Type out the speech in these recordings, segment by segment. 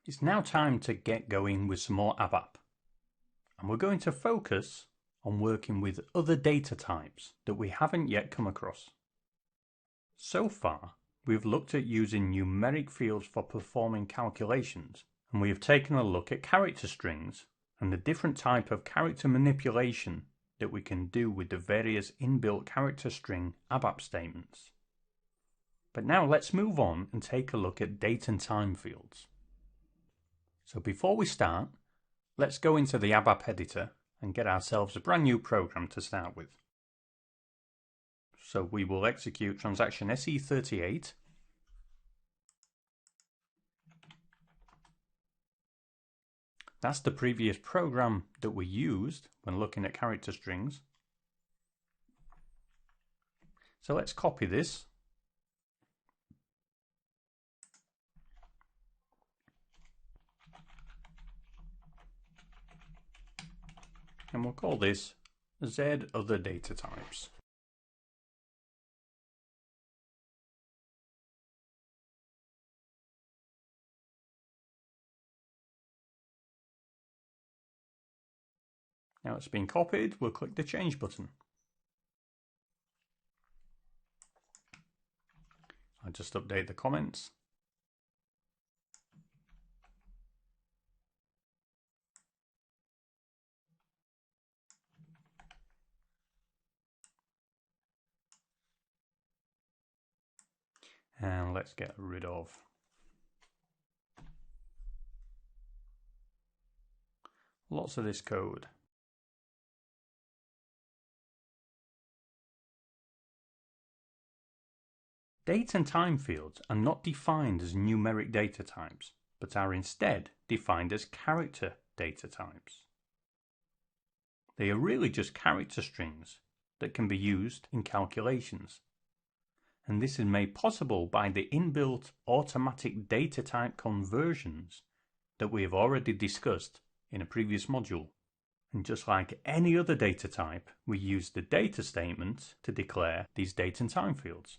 It's now time to get going with some more ABAP. And we're going to focus on working with other data types that we haven't yet come across. So far, we've looked at using numeric fields for performing calculations, and we have taken a look at character strings and the different type of character manipulation that we can do with the various inbuilt character string ABAP statements. But now let's move on and take a look at date and time fields. So before we start, let's go into the ABAP editor and get ourselves a brand new program to start with. So we will execute transaction SE38. That's the previous program that we used when looking at character strings. So let's copy this. And we'll call this Z other data types. Now it's been copied, we'll click the change button. I'll just update the comments. And let's get rid of lots of this code. Date and time fields are not defined as numeric data types, but are instead defined as character data types. They are really just character strings that can be used in calculations. And this is made possible by the inbuilt automatic data type conversions that we have already discussed in a previous module. And just like any other data type, we use the data statement to declare these date and time fields.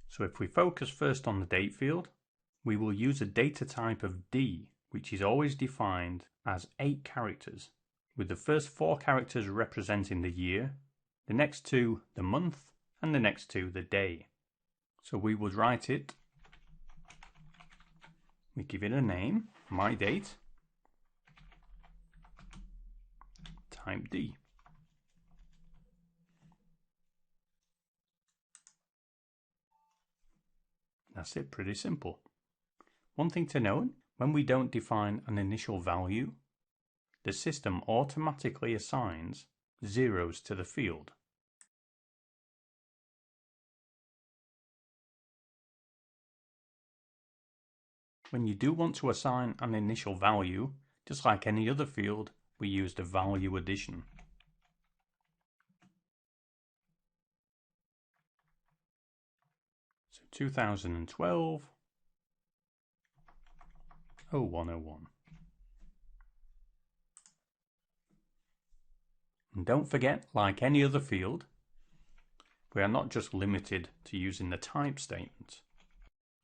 So if we focus first on the date field, we will use a data type of D, which is always defined as 8 characters, with the first 4 characters representing the year, the next 2 the month, and the next 2 the day. So we would write it, we give it a name, my date, type D. That's it, pretty simple. One thing to note, when we don't define an initial value, the system automatically assigns zeros to the field. When you do want to assign an initial value, just like any other field, we use the value addition. So 2012 0101. And don't forget, like any other field, we are not just limited to using the type statement.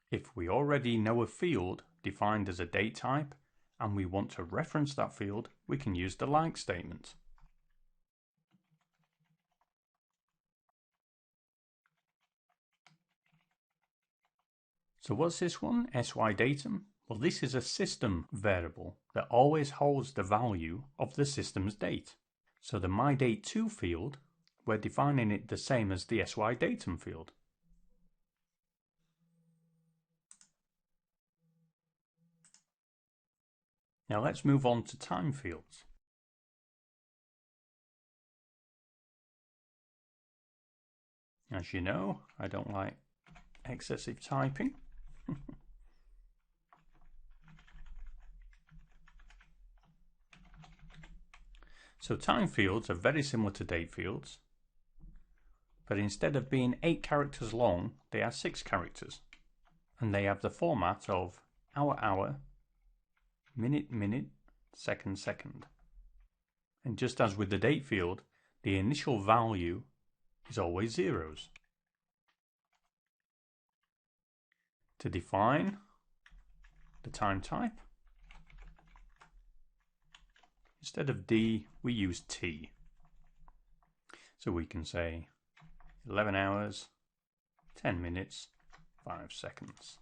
If we already know a field defined as a date type and we want to reference that field, we can use the like statement. So what's this one? SYDatum? Well, this is a system variable that always holds the value of the system's date. So the myDate2 field, we're defining it the same as the SYDatum field. Now let's move on to time fields. As you know, I don't like excessive typing. So time fields are very similar to date fields, but instead of being 8 characters long, they are 6 characters. And they have the format of hour, minute, second. And just as with the date field, the initial value is always zeros. To define the time type, instead of D, we use T. So we can say 11 hours, 10 minutes, 5 seconds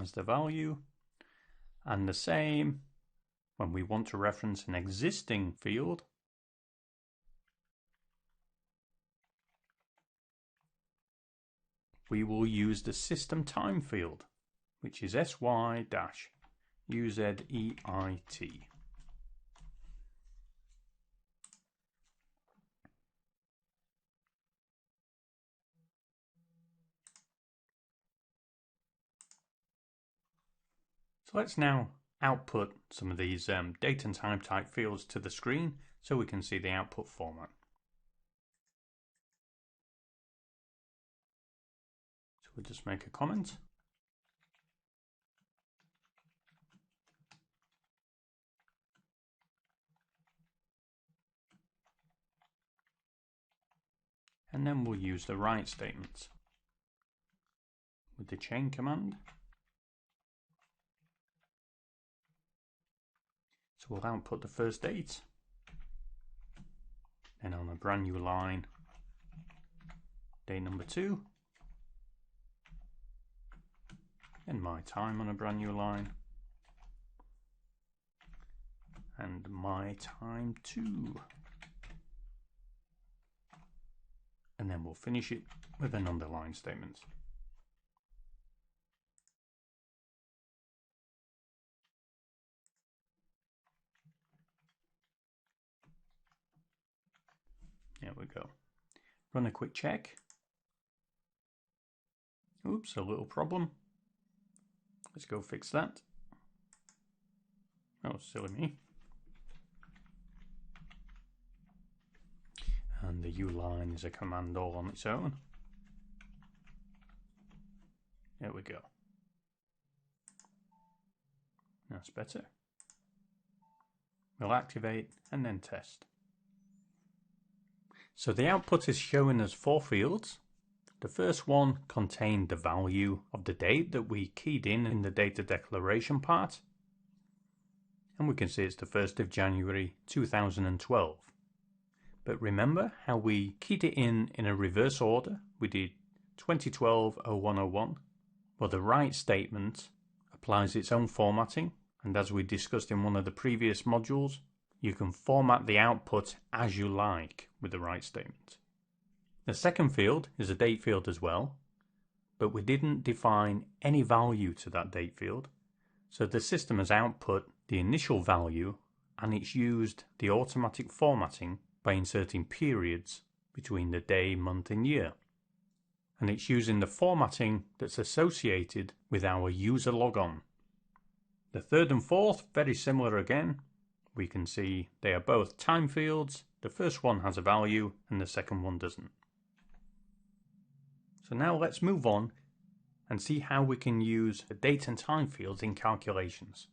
as the value. And the same when we want to reference an existing field. We will use the system time field, which is SY-UZEIT. So let's now output some of these date and time type fields to the screen so we can see the output format. So we'll just make a comment. And then we'll use the write statement with the chain command. So we'll output the first date, then on a brand new line, day number 2, and my time on a brand new line, and my time 2. And then we'll finish it with an underline statement. There we go. Run a quick check. Oops, a little problem. Let's go fix that. Oh, silly me. And the U line is a command all on its own. There we go. That's better. We'll activate and then test. So the output is showing us 4 fields. The first one contained the value of the date that we keyed in the data declaration part. And we can see it's the 1st of January 2012. But remember how we keyed it in a reverse order? We did 2012-0101. Well, the write statement applies its own formatting. And as we discussed in one of the previous modules, you can format the output as you like with the write statement. The second field is a date field as well, but we didn't define any value to that date field. So the system has output the initial value and it's used the automatic formatting by inserting periods between the day, month and year. And it's using the formatting that's associated with our user logon. The third and fourth, very similar again. We can see they are both time fields. The first one has a value and the second one doesn't. So now let's move on and see how we can use the date and time fields in calculations.